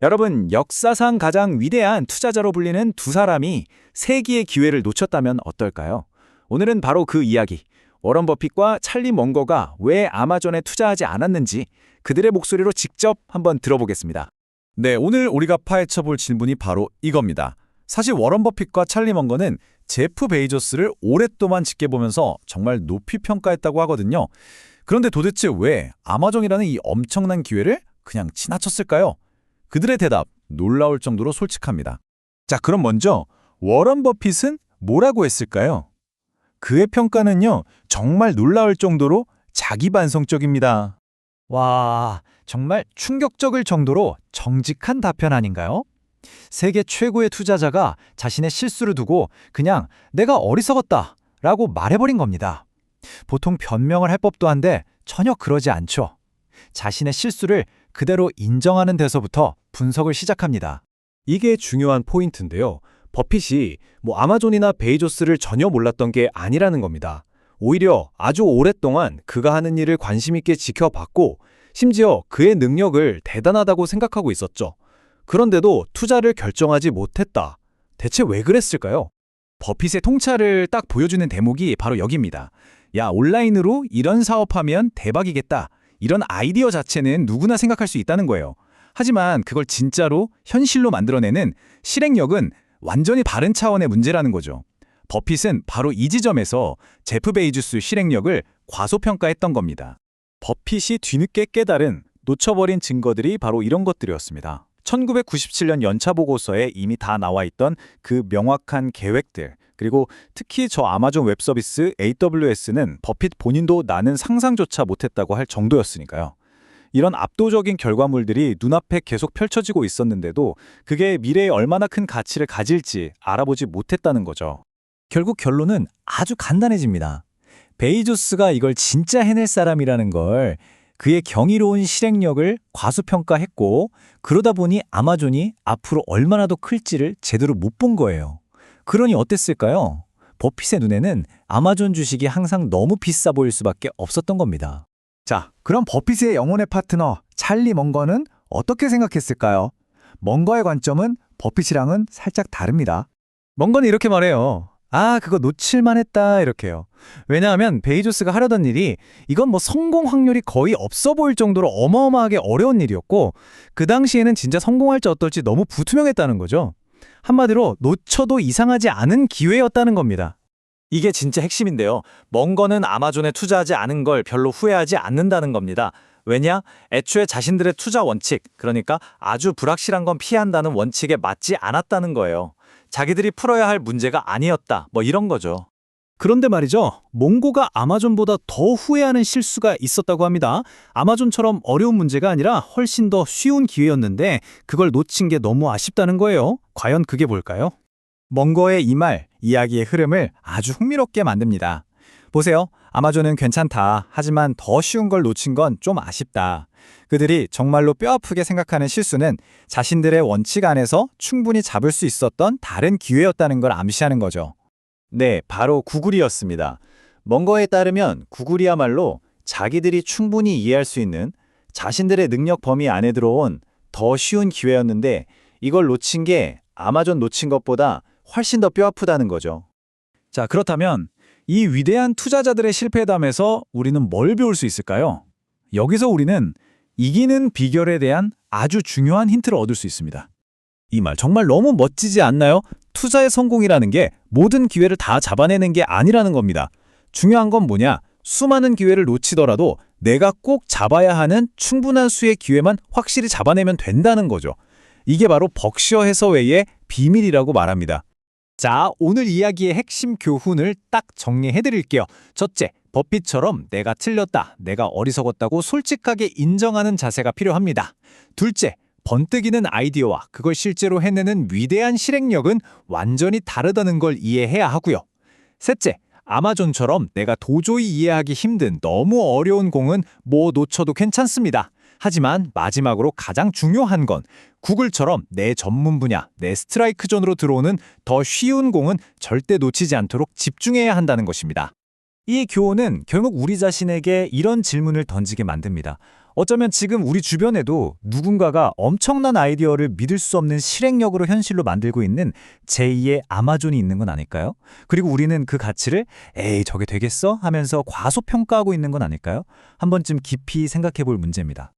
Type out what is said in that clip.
여러분, 역사상 가장 위대한 투자자로 불리는 두 사람이 세기의 기회를 놓쳤다면 어떨까요? 오늘은 바로 그 이야기, 워런 버핏과 찰리 먼거가 왜 아마존에 투자하지 않았는지 그들의 목소리로 직접 한번 들어보겠습니다. 네, 오늘 우리가 파헤쳐볼 질문이 바로 이겁니다. 사실 워런 버핏과 찰리 먼거는 제프 베이조스를 오랫동안 지켜보면서 정말 높이 평가했다고 하거든요. 그런데 도대체 왜 아마존이라는 이 엄청난 기회를 그냥 지나쳤을까요? 그들의 대답, 놀라울 정도로 솔직합니다. 자, 그럼 먼저 워런 버핏은 뭐라고 했을까요? 그의 평가는요, 정말 놀라울 정도로 자기반성적입니다. 와, 정말 충격적일 정도로 정직한 답변 아닌가요? 세계 최고의 투자자가 자신의 실수를 두고 그냥 내가 어리석었다 라고 말해버린 겁니다. 보통 변명을 할 법도 한데 전혀 그러지 않죠. 자신의 실수를 그대로 인정하는 데서부터 분석을 시작합니다. 이게 중요한 포인트인데요. 버핏이 아마존이나 베이조스를 전혀 몰랐던 게 아니라는 겁니다. 오히려 아주 오랫동안 그가 하는 일을 관심 있게 지켜봤고 심지어 그의 능력을 대단하다고 생각하고 있었죠. 그런데도 투자를 결정하지 못했다. 대체 왜 그랬을까요? 버핏의 통찰을 딱 보여주는 대목이 바로 여기입니다. 야, 온라인으로 이런 사업하면 대박이겠다. 이런 아이디어 자체는 누구나 생각할 수 있다는 거예요. 하지만 그걸 진짜로 현실로 만들어내는 실행력은 완전히 다른 차원의 문제라는 거죠. 버핏은 바로 이 지점에서 제프 베이조스 실행력을 과소평가했던 겁니다. 버핏이 뒤늦게 깨달은 놓쳐버린 증거들이 바로 이런 것들이었습니다. 1997년 연차 보고서에 이미 다 나와 있던 그 명확한 계획들, 그리고 특히 저 아마존 웹서비스 AWS는 버핏 본인도 나는 상상조차 못했다고 할 정도였으니까요. 이런 압도적인 결과물들이 눈앞에 계속 펼쳐지고 있었는데도 그게 미래에 얼마나 큰 가치를 가질지 알아보지 못했다는 거죠. 결국 결론은 아주 간단해집니다. 베이조스가 이걸 진짜 해낼 사람이라는 걸 그의 경이로운 실행력을 과소평가했고 그러다 보니 아마존이 앞으로 얼마나 더 클지를 제대로 못 본 거예요. 그러니 어땠을까요? 버핏의 눈에는 아마존 주식이 항상 너무 비싸 보일 수밖에 없었던 겁니다. 자, 그럼 버핏의 영혼의 파트너 찰리 먼거는 어떻게 생각했을까요? 먼거의 관점은 버핏이랑은 살짝 다릅니다. 먼거는 이렇게 말해요. 아, 그거 놓칠만 했다 이렇게요. 왜냐하면 베이조스가 하려던 일이 이건 성공 확률이 거의 없어 보일 정도로 어마어마하게 어려운 일이었고 그 당시에는 진짜 성공할지 어떨지 너무 불투명했다는 거죠. 한마디로 놓쳐도 이상하지 않은 기회였다는 겁니다. 이게 진짜 핵심인데요. 먼거는 아마존에 투자하지 않은 걸 별로 후회하지 않는다는 겁니다. 왜냐? 애초에 자신들의 투자 원칙, 그러니까 아주 불확실한 건 피한다는 원칙에 맞지 않았다는 거예요. 자기들이 풀어야 할 문제가 아니었다, 이런 거죠. 그런데 말이죠. 몽고가 아마존보다 더 후회하는 실수가 있었다고 합니다. 아마존처럼 어려운 문제가 아니라 훨씬 더 쉬운 기회였는데 그걸 놓친 게 너무 아쉽다는 거예요. 과연 그게 뭘까요? 먼거의 이 말, 이야기의 흐름을 아주 흥미롭게 만듭니다. 보세요. 아마존은 괜찮다. 하지만 더 쉬운 걸 놓친 건 좀 아쉽다. 그들이 정말로 뼈아프게 생각하는 실수는 자신들의 원칙 안에서 충분히 잡을 수 있었던 다른 기회였다는 걸 암시하는 거죠. 네, 바로 구글이었습니다. 먼거에 따르면 구글이야말로 자기들이 충분히 이해할 수 있는 자신들의 능력 범위 안에 들어온 더 쉬운 기회였는데 이걸 놓친 게 아마존 놓친 것보다 훨씬 더 뼈아프다는 거죠. 자, 그렇다면 이 위대한 투자자들의 실패담에서 우리는 뭘 배울 수 있을까요? 여기서 우리는 이기는 비결에 대한 아주 중요한 힌트를 얻을 수 있습니다. 이 말 정말 너무 멋지지 않나요? 투자의 성공이라는 게 모든 기회를 다 잡아내는 게 아니라는 겁니다. 중요한 건 뭐냐? 수많은 기회를 놓치더라도 내가 꼭 잡아야 하는 충분한 수의 기회만 확실히 잡아내면 된다는 거죠. 이게 바로 벅셔 해서웨이의 비밀이라고 말합니다. 자, 오늘 이야기의 핵심 교훈을 딱 정리해드릴게요. 첫째, 버핏처럼 내가 틀렸다, 내가 어리석었다고 솔직하게 인정하는 자세가 필요합니다. 둘째, 번뜩이는 아이디어와 그걸 실제로 해내는 위대한 실행력은 완전히 다르다는 걸 이해해야 하고요. 셋째, 아마존처럼 내가 도저히 이해하기 힘든 너무 어려운 공은 놓쳐도 괜찮습니다. 하지만 마지막으로 가장 중요한 건 구글처럼 내 전문 분야, 내 스트라이크 존으로 들어오는 더 쉬운 공은 절대 놓치지 않도록 집중해야 한다는 것입니다. 이 교훈은 결국 우리 자신에게 이런 질문을 던지게 만듭니다. 어쩌면 지금 우리 주변에도 누군가가 엄청난 아이디어를 믿을 수 없는 실행력으로 현실로 만들고 있는 제2의 아마존이 있는 건 아닐까요? 그리고 우리는 그 가치를 에이 저게 되겠어? 하면서 과소평가하고 있는 건 아닐까요? 한 번쯤 깊이 생각해 볼 문제입니다.